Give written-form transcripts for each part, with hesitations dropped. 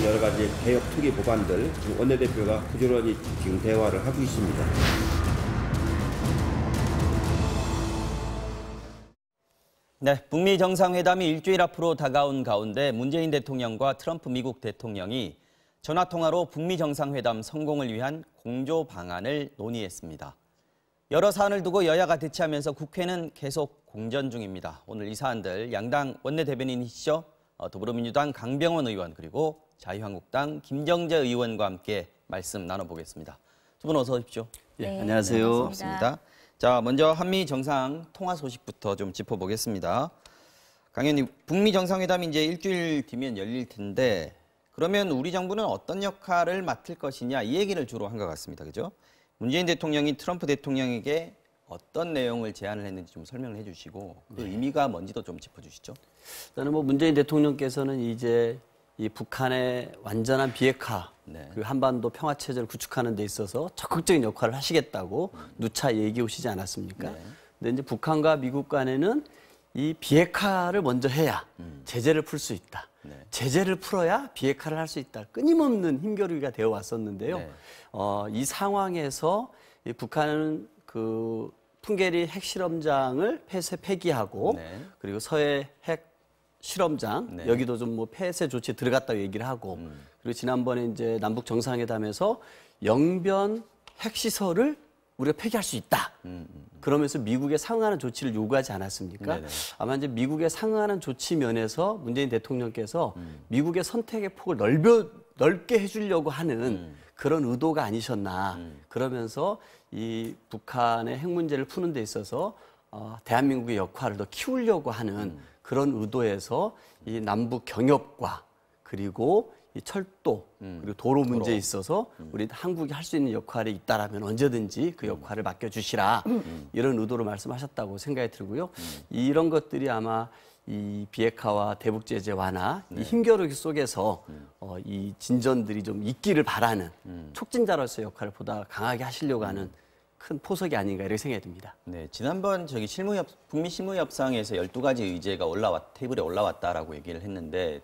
여러 가지 개혁 특위 법안들 원내대표가 부지런히 지금 대화를 하고 있습니다. 네, 북미 정상회담이 일주일 앞으로 다가온 가운데 문재인 대통령과 트럼프 미국 대통령이 전화통화로 북미 정상회담 성공을 위한 공조 방안을 논의했습니다. 여러 사안을 두고 여야가 대치하면서 국회는 계속 공전 중입니다. 오늘 이 사안들 양당 원내대변인이시죠? 더불어민주당 강병원 의원 그리고 자유한국당 김정재 의원과 함께 말씀 나눠보겠습니다. 두 분 어서 오십시오. 네, 안녕하세요. 반갑습니다. 자, 먼저 한미 정상 통화 소식부터 좀 짚어보겠습니다. 강 의원님, 북미 정상회담이 이제 일주일 뒤면 열릴 텐데 그러면 우리 정부는 어떤 역할을 맡을 것이냐 이 얘기를 주로 한 것 같습니다. 그죠? 문재인 대통령이 트럼프 대통령에게 어떤 내용을 제안을 했는지 좀 설명을 해주시고 그 의미가 뭔지도 좀 짚어주시죠. 저는 문재인 대통령께서는 이제 이 북한의 완전한 비핵화, 그 한반도 평화 체제를 구축하는 데 있어서 적극적인 역할을 하시겠다고 누차 얘기해 오시지 않았습니까? 근데 이제 북한과 미국 간에는 이 비핵화를 먼저 해야 제재를 풀 수 있다. 제재를 풀어야 비핵화를 할 수 있다. 끊임없는 힘겨루기가 되어 왔었는데요. 이 상황에서 이 북한은 그 풍계리 핵실험장을 폐기하고 그리고 서해 핵 실험장 여기도 좀 폐쇄 조치에 들어갔다고 얘기를 하고 그리고 지난번에 이제 남북 정상회담에서 영변 핵시설을 우리가 폐기할 수 있다. 그러면서 미국에 상응하는 조치를 요구하지 않았습니까? 아마 이제 미국에 상응하는 조치 면에서 문재인 대통령께서 미국의 선택의 폭을 넓게 해주려고 하는 그런 의도가 아니셨나. 그러면서 이 북한의 핵 문제를 푸는 데 있어서 대한민국의 역할을 더 키우려고 하는 그런 의도에서 이 남북 경협과 그리고 이 철도 그리고 도로 문제에 있어서 우리 한국이 할 수 있는 역할이 있다라면 언제든지 그 역할을 맡겨주시라 이런 의도로 말씀하셨다고 생각이 들고요. 이런 것들이 아마 이 비핵화와 대북 제재 완화 이 힘겨루기 속에서 이 진전들이 좀 있기를 바라는 촉진자로서의 역할을 보다 강하게 하시려고 하는 큰 포석이 아닌가 이렇게 생각이 듭니다. 네, 지난번 북미 실무협상에서 12가지 의제가 테이블에 올라왔다라고 얘기를 했는데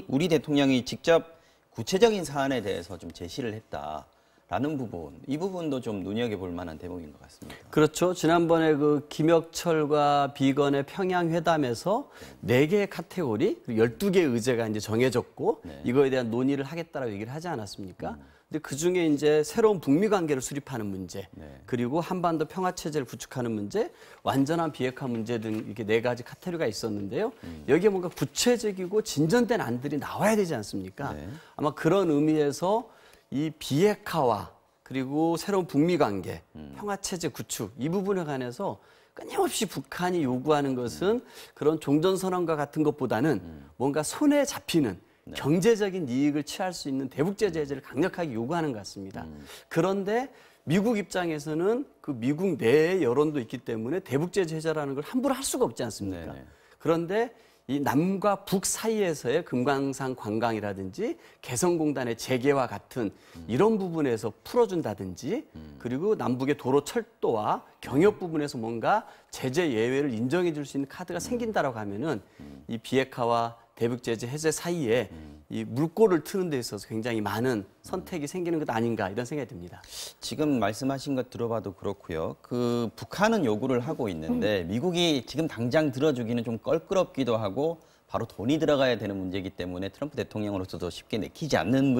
우리 대통령이 직접 구체적인 사안에 대해서 좀 제시를 했다라는 부분, 이 부분도 좀 눈여겨볼 만한 대목인 것 같습니다. 그렇죠. 지난번에 그 김혁철과 비건의 평양 회담에서 4개의 카테고리, 12개의 의제가 이제 정해졌고 이거에 대한 논의를 하겠다라고 얘기를 하지 않았습니까? 근데 그 중에 이제 새로운 북미 관계를 수립하는 문제, 그리고 한반도 평화 체제를 구축하는 문제, 완전한 비핵화 문제 등 이렇게 4가지 카테고리가 있었는데요. 여기에 뭔가 구체적이고 진전된 안들이 나와야 되지 않습니까? 아마 그런 의미에서 이 비핵화와 그리고 새로운 북미 관계, 평화 체제 구축 이 부분에 관해서 끊임없이 북한이 요구하는 것은 그런 종전선언과 같은 것보다는 뭔가 손에 잡히는 경제적인 이익을 취할 수 있는 대북제재 해제를 강력하게 요구하는 것 같습니다. 그런데 미국 입장에서는 그 미국 내의 여론도 있기 때문에 대북제재 해제라는 걸 함부로 할 수가 없지 않습니까? 그런데 이 남과 북 사이에서의 금강산 관광이라든지 개성공단의 재개와 같은 이런 부분에서 풀어준다든지 그리고 남북의 도로 철도와 경협 부분에서 뭔가 제재 예외를 인정해 줄 수 있는 카드가 생긴다라고 하면은 이 비핵화와 대북 제재 해제 사이에 이 물꼬를 트는 데 있어서 굉장히 많은 선택이 생기는 것 아닌가 이런 생각이 듭니다. 지금 말씀하신 것 들어봐도 그렇고요. 그 북한은 요구를 하고 있는데 미국이 지금 당장 들어주기는 좀 껄끄럽기도 하고 바로 돈이 들어가야 되는 문제이기 때문에 트럼프 대통령으로서도 쉽게 내키지 않는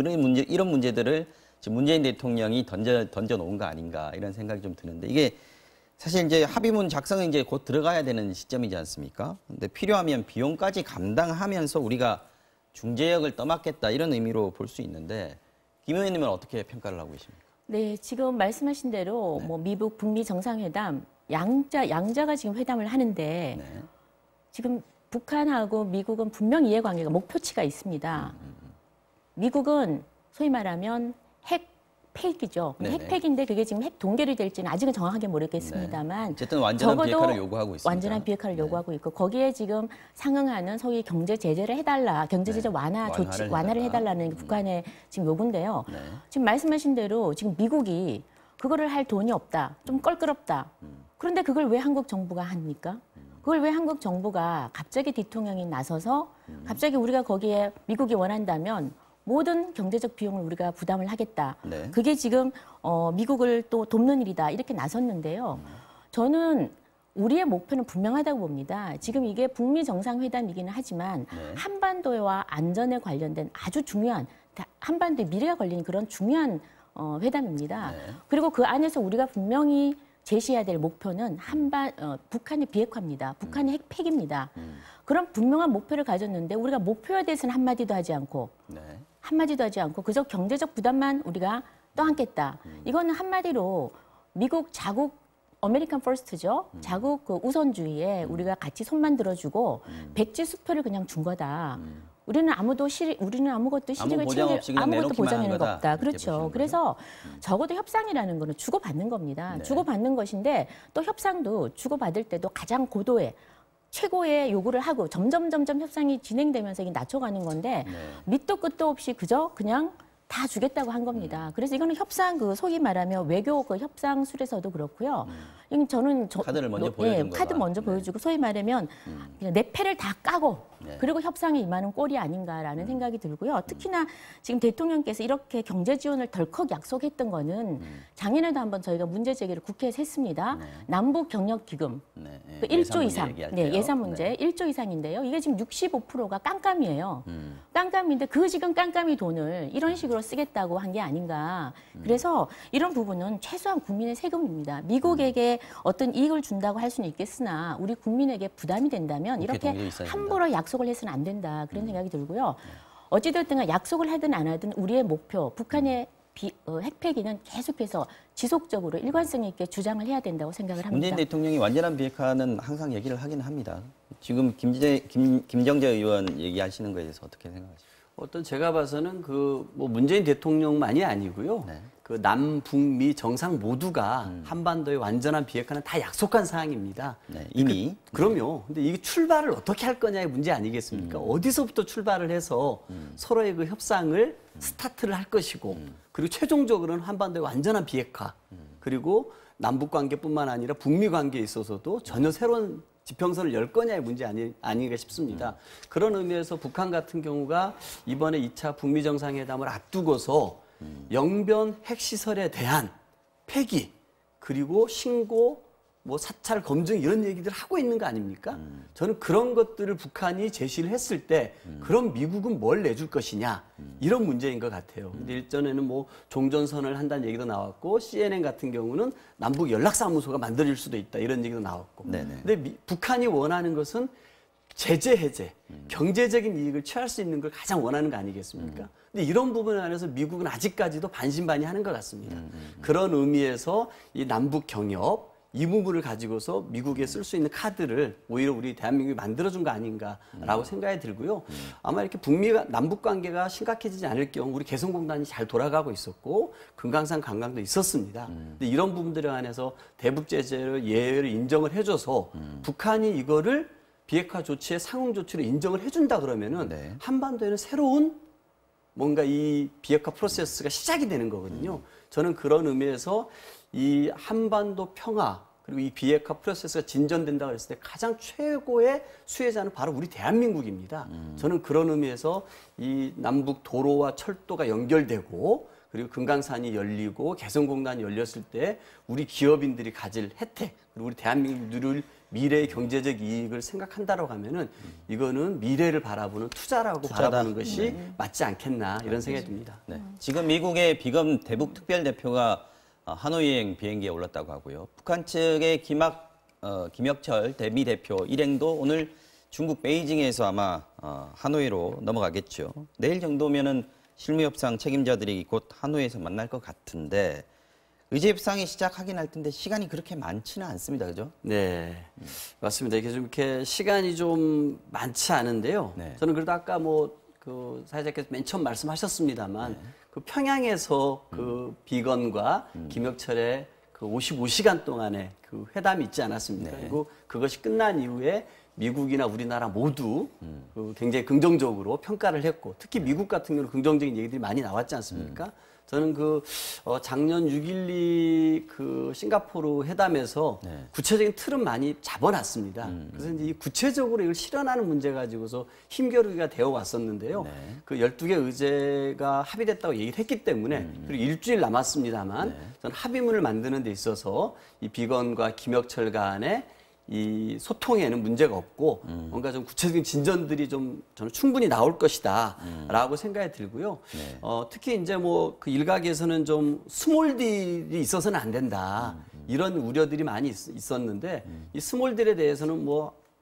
이런 문제들을 지금 문재인 대통령이 던져 놓은 거 아닌가 이런 생각이 좀 드는데 이게 사실 이제 합의문 작성은 이제 곧 들어가야 되는 시점이지 않습니까? 근데 필요하면 비용까지 감당하면서 우리가 중재역을 떠맡겠다 이런 의미로 볼 수 있는데 김 의원님은 어떻게 평가를 하고 계십니까? 네, 지금 말씀하신 대로 뭐 미국 북미 정상회담 양자가 지금 회담을 하는데 지금 북한하고 미국은 분명 이해관계가 목표치가 있습니다. 미국은 소위 말하면 핵폐기죠. 핵폐기인데 그게 지금 핵 동결이 될지는 아직은 정확하게 모르겠습니다만 어쨌든 완전한 비핵화를 요구하고 있습니다. 완전한 비핵화를 요구하고 있고 거기에 지금 상응하는 소위 경제 제재를 해달라, 경제 제재 완화 조치 완화를 해달라는 게 북한의 지금 요구인데요. 지금 말씀하신 대로 지금 미국이 그거를 할 돈이 없다, 좀 껄끄럽다. 그런데 그걸 왜 한국 정부가 합니까? 그걸 왜 한국 정부가 갑자기 대통령이 나서서 갑자기 우리가 거기에 미국이 원한다면 모든 경제적 비용을 우리가 부담을 하겠다. 네. 그게 지금 미국을 또 돕는 일이다. 이렇게 나섰는데요. 저는 우리의 목표는 분명하다고 봅니다. 지금 이게 북미 정상회담이기는 하지만 네. 한반도와 안전에 관련된 아주 중요한 한반도의 미래가 걸린 그런 중요한 회담입니다. 네. 그리고 그 안에서 우리가 분명히 제시해야 될 목표는 북한의 비핵화입니다. 북한의 핵폐기입니다. 그런 분명한 목표를 가졌는데 우리가 목표에 대해서는 한마디도 하지 않고 네. 한마디도 하지 않고 그저 경제적 부담만 우리가 떠안겠다. 이거는 한마디로 미국 자국 아메리칸 퍼스트죠. 자국 그 우선주의에 우리가 같이 손만 들어주고 백지 수표를 그냥 준 거다. 우리는 아무것도 실익을 보장 없이 그냥 아무것도 내놓기만 보장하는 한 거 거다. 없다. 이렇게 그렇죠. 보시는 그래서 적어도 협상이라는 거는 주고받는 겁니다. 네. 주고받는 것인데 또 협상도 주고받을 때도 가장 고도의 최고의 요구를 하고 점점 협상이 진행되면서 이게 낮춰가는 건데 밑도 끝도 없이 그냥 다 주겠다고 한 겁니다. 그래서 이거는 협상 소위 말하면 외교 협상술에서도 그렇고요. 이건 저는 카드를 먼저 보여준 거다. 카드 먼저 보여주고 소위 말하면 그냥 내 패를 다 까고 네. 그리고 협상에 임하는 꼴이 아닌가라는 생각이 들고요. 특히나 지금 대통령께서 이렇게 경제 지원을 덜컥 약속했던 거는 작년에도 한번 저희가 문제 제기를 국회에서 했습니다. 남북 경력 기금 네. 그 1조 이상, 얘기할 네, 때요. 예산 문제 1조 이상인데요. 이게 지금 65%가 깜깜이에요. 깜깜인데 그 지금 깜깜이 돈을 이런 식으로 쓰겠다고 한 게 아닌가. 그래서 이런 부분은 최소한 국민의 세금입니다. 미국에게 어떤 이익을 준다고 할 수는 있겠으나 우리 국민에게 부담이 된다면 이렇게 함부로 약속을 해서는 안 된다. 그런 생각이 들고요. 어찌됐든 약속을 하든 안 하든 우리의 목표, 북한의 핵폐기는 계속해서 지속적으로 일관성 있게 주장을 해야 된다고 생각을 합니다. 문재인 대통령이 완전한 비핵화는 항상 얘기를 하긴 합니다. 지금 김정재 의원 얘기하시는 거에 대해서 어떻게 생각하십니까? 어떤 제가 봐서는 뭐 문재인 대통령만이 아니고요. 네. 그 남북미 정상 모두가 한반도의 완전한 비핵화는 다 약속한 사항입니다. 네, 이미. 그럼요. 근데 이게 출발을 어떻게 할 거냐의 문제 아니겠습니까? 어디서부터 출발을 해서 서로의 그 협상을 스타트를 할 것이고, 그리고 최종적으로는 한반도의 완전한 비핵화, 그리고 남북 관계뿐만 아니라 북미 관계에 있어서도 전혀 새로운 지평선을 열 거냐의 문제 아닌가 싶습니다. 그런 의미에서 북한 같은 경우가 이번에 2차 북미 정상회담을 앞두고서 영변 핵시설에 대한 폐기, 그리고 신고, 뭐 사찰 검증 이런 얘기들 하고 있는 거 아닙니까? 저는 그런 것들을 북한이 제시를 했을 때 그럼 미국은 뭘 내줄 것이냐 이런 문제인 것 같아요. 근데 일전에는 뭐 종전선언을 한다는 얘기도 나왔고 CNN 같은 경우는 남북 연락사무소가 만들어질 수도 있다 이런 얘기도 나왔고. 네네. 근데 북한이 원하는 것은 제재 해제, 경제적인 이익을 취할 수 있는 걸 가장 원하는 거 아니겠습니까? 근데 이런 부분에 관해서 미국은 아직까지도 반신반의하는 것 같습니다. 그런 의미에서 이 남북 경협 이 부분을 가지고서 미국에 쓸 수 있는 카드를 오히려 우리 대한민국이 만들어준 거 아닌가라고 생각이 들고요. 아마 이렇게 북미가 남북 관계가 심각해지지 않을 경우 우리 개성공단이 잘 돌아가고 있었고 금강산 관광도 있었습니다. 근데 이런 부분들에 관해서 대북 제재를 예외를 인정을 해줘서 북한이 이거를 비핵화 조치의 상응 조치로 인정을 해준다 그러면은 네. 한반도에는 새로운 뭔가 이 비핵화 프로세스가 시작이 되는 거거든요. 저는 그런 의미에서 이 한반도 평화 그리고 이 비핵화 프로세스가 진전된다고 했을 때 가장 최고의 수혜자는 바로 우리 대한민국입니다. 저는 그런 의미에서 이 남북 도로와 철도가 연결되고 그리고 금강산이 열리고 개성공단이 열렸을 때 우리 기업인들이 가질 혜택 그리고 우리 대한민국이 누릴 미래의 경제적 이익을 생각한다라고 하면은 이거는 미래를 바라보는 투자라고 바라보는 것이 맞지 않겠나 이런 생각이 듭니다. 네. 지금 미국의 비검 대북 특별대표가 하노이행 비행기에 올랐다고 하고요. 북한 측의 김혁철 대미 대표 일행도 오늘 중국 베이징에서 아마 하노이로 넘어가겠죠. 내일 정도면은 실무협상 책임자들이 곧 하노이에서 만날 것 같은데 의제협상이 시작하긴 할 텐데 시간이 그렇게 많지는 않습니다, 그죠? 네, 맞습니다. 이게 좀 이렇게 시간이 좀 많지 않은데요. 네. 저는 그래도 아까 그 사회자께서 맨 처음 말씀하셨습니다만 그 평양에서 그 비건과 김혁철의 그 55시간 동안의 그 회담이 있지 않았습니까? 네. 그리고 그것이 끝난 이후에 미국이나 우리나라 모두 그 굉장히 긍정적으로 평가를 했고 특히 미국 같은 경우는 긍정적인 얘기들이 많이 나왔지 않습니까? 저는 작년 6.12 싱가포르 회담에서 네. 구체적인 틀은 많이 잡아놨습니다. 그래서 이제 이 구체적으로 이걸 실현하는 문제 가지고서 힘겨루기가 되어 왔었는데요. 네. 그 12개 의제가 합의됐다고 얘기를 했기 때문에 그리고 일주일 남았습니다만 네. 저는 합의문을 만드는 데 있어서 이 비건과 김혁철 간의 이 소통에는 문제가 없고 뭔가 좀 구체적인 진전들이 좀 저는 충분히 나올 것이다라고 생각이 들고요. 네. 특히 이제 그 일각에서는 좀 스몰딜이 있어서는 안 된다 이런 우려들이 많이 있었는데 이 스몰딜에 대해서는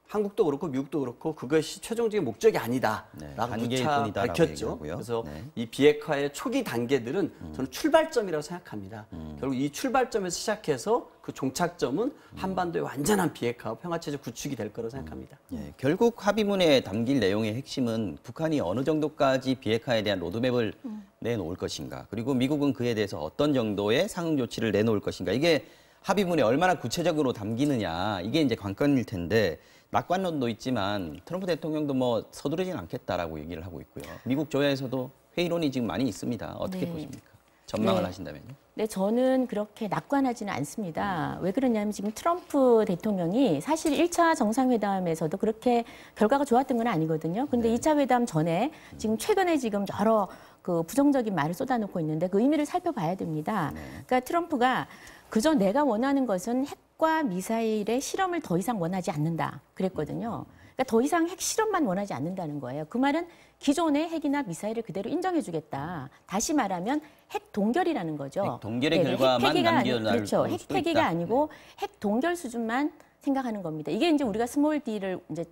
한국도 그렇고 미국도 그렇고 그것이 최종적인 목적이 아니다라고 단계일 누차 뿐이다라고 밝혔죠. 얘기하고요. 그래서 네. 이 비핵화의 초기 단계들은 저는 출발점이라고 생각합니다. 결국 이 출발점에서 시작해서 그 종착점은 한반도의 완전한 비핵화와 평화체제 구축이 될 거라고 생각합니다. 예, 결국 합의문에 담길 내용의 핵심은 북한이 어느 정도까지 비핵화에 대한 로드맵을 내놓을 것인가, 그리고 미국은 그에 대해서 어떤 정도의 상응 조치를 내놓을 것인가, 이게 합의문에 얼마나 구체적으로 담기느냐, 이게 이제 관건일 텐데, 낙관론도 있지만 트럼프 대통령도 서두르진 않겠다라고 얘기를 하고 있고요. 미국 조야에서도 회의론이 지금 많이 있습니다. 어떻게 네. 보십니까? 전망을 네. 하신다면요? 네, 저는 그렇게 낙관하지는 않습니다. 왜 그러냐면 지금 트럼프 대통령이 사실 1차 정상회담에서도 그렇게 결과가 좋았던 건 아니거든요. 근데 네. 2차 회담 전에 지금 최근에 지금 여러 부정적인 말을 쏟아놓고 있는데 그 의미를 살펴봐야 됩니다. 네. 그러니까 트럼프가 그저 내가 원하는 것은 핵과 미사일의 실험을 더 이상 원하지 않는다 그랬거든요. 그러니까 더 이상 핵 실험만 원하지 않는다는 거예요. 그 말은 기존의 핵이나 미사일을 그대로 인정해주겠다. 다시 말하면 핵 동결이라는 거죠. 핵 동결의 결과만 남겨놓을 그렇죠. 핵 수도 폐기가 있다. 아니고 핵 동결 수준만 생각하는 겁니다. 이게 이제 우리가 스몰 D를 이제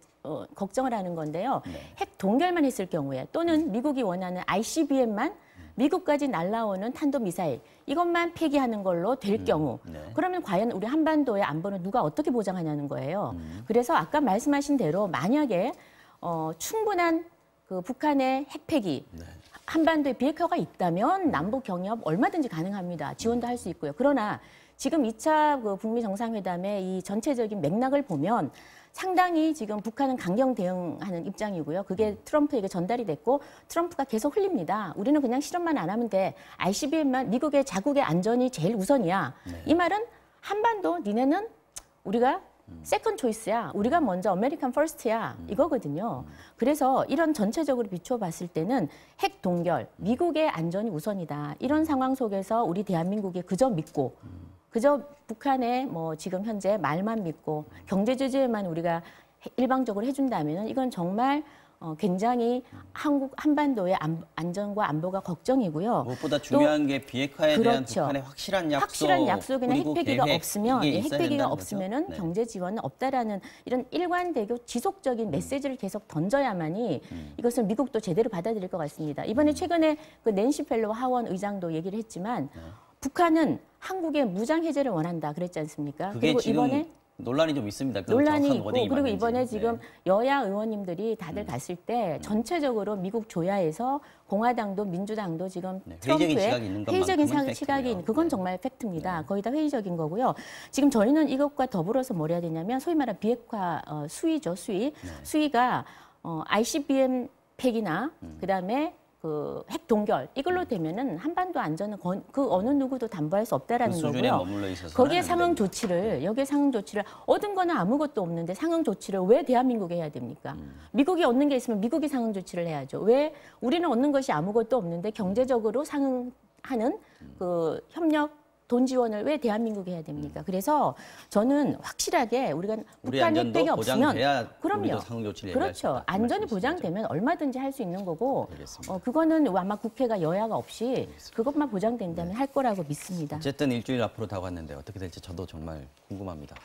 걱정을 하는 건데요. 네. 핵 동결만 했을 경우에 또는 미국이 원하는 ICBM만 미국까지 날라오는 탄도미사일 이것만 폐기하는 걸로 될 경우 네. 그러면 과연 우리 한반도의 안보는 누가 어떻게 보장하냐는 거예요. 그래서 아까 말씀하신 대로 만약에 충분한 북한의 핵 폐기 네. 한반도에 비핵화가 있다면 남북 경협 얼마든지 가능합니다. 지원도 할 수 있고요. 그러나 지금 2차 북미 정상회담의 이 전체적인 맥락을 보면 상당히 지금 북한은 강경 대응하는 입장이고요. 그게 트럼프에게 전달이 됐고 트럼프가 계속 흘립니다. 우리는 그냥 실험만 안 하면 돼. ICBM만 미국의 자국의 안전이 제일 우선이야. 네. 이 말은 한반도 니네는 우리가 세컨 초이스야. 우리가 먼저 아메리칸 퍼스트야. 이거거든요. 그래서 이런 전체적으로 비추어 봤을 때는 핵 동결, 미국의 안전이 우선이다. 이런 상황 속에서 우리 대한민국이 그저 믿고 그저 북한의 지금 현재 말만 믿고 경제 제재만 우리가 일방적으로 해준다면 이건 정말 굉장히 한반도의 안전과 안보가 걱정이고요. 무엇보다 중요한 게 비핵화에 대한 그렇죠. 북한의 확실한 약속, 확실한 약속이나 그리고 핵폐기가 계획, 없으면 이게 핵 있어야 폐기가 된다는 없으면은 거죠? 네. 경제 지원은 없다라는 이런 일관되고 지속적인 메시지를 계속 던져야만이 이것을 미국도 제대로 받아들일 것 같습니다. 이번에 최근에 낸시 펠로우 하원 의장도 얘기를 했지만 북한은 한국의 무장 해제를 원한다 그랬지 않습니까? 그게 그리고 지금 이번에 논란이 좀 있습니다. 논란이 있고 워딩이 그리고 맞는지. 이번에 지금 네. 여야 의원님들이 다들 갔을 때 전체적으로 미국 조야에서 공화당도 민주당도 지금 네, 회의적인 트럼프의 시각이 있는 회의적인 것만큼은 시각이 팩트네요. 그건 네. 정말 팩트입니다. 거의 다 회의적인 거고요. 지금 저희는 이것과 더불어서 뭘 해야 되냐면 소위 말하는 비핵화 수위죠. 수위가 ICBM 폐기나 그다음에 핵 동결 이걸로 되면은 한반도 안전은 그 어느 누구도 담보할 수 없다라는 그 수준에 거고요. 머물러 있어서는 거기에 안 상응 됩니다. 조치를 여기에 상응 조치를 얻은 거는 아무것도 없는데 상응 조치를 왜 대한민국이 해야 됩니까? 미국이 얻는 게 있으면 미국이 상응 조치를 해야죠. 왜 우리는 얻는 것이 아무것도 없는데 경제적으로 상응하는 협력 돈 지원을 왜 대한민국이 해야 됩니까? 그래서 저는 확실하게 우리가 우리 북한 안전도 핵폐기 없으면 보장돼야 우리도 그럼요. 상응 조치를 얘기할 수 그렇죠. 있다. 그 안전이 말씀이시죠? 보장되면 얼마든지 할 수 있는 거고 알겠습니다. 그거는 아마 국회가 여야가 없이 그것만 보장된다면 할 거라고 믿습니다. 어쨌든 일주일 앞으로 다가왔는데 어떻게 될지 저도 정말 궁금합니다.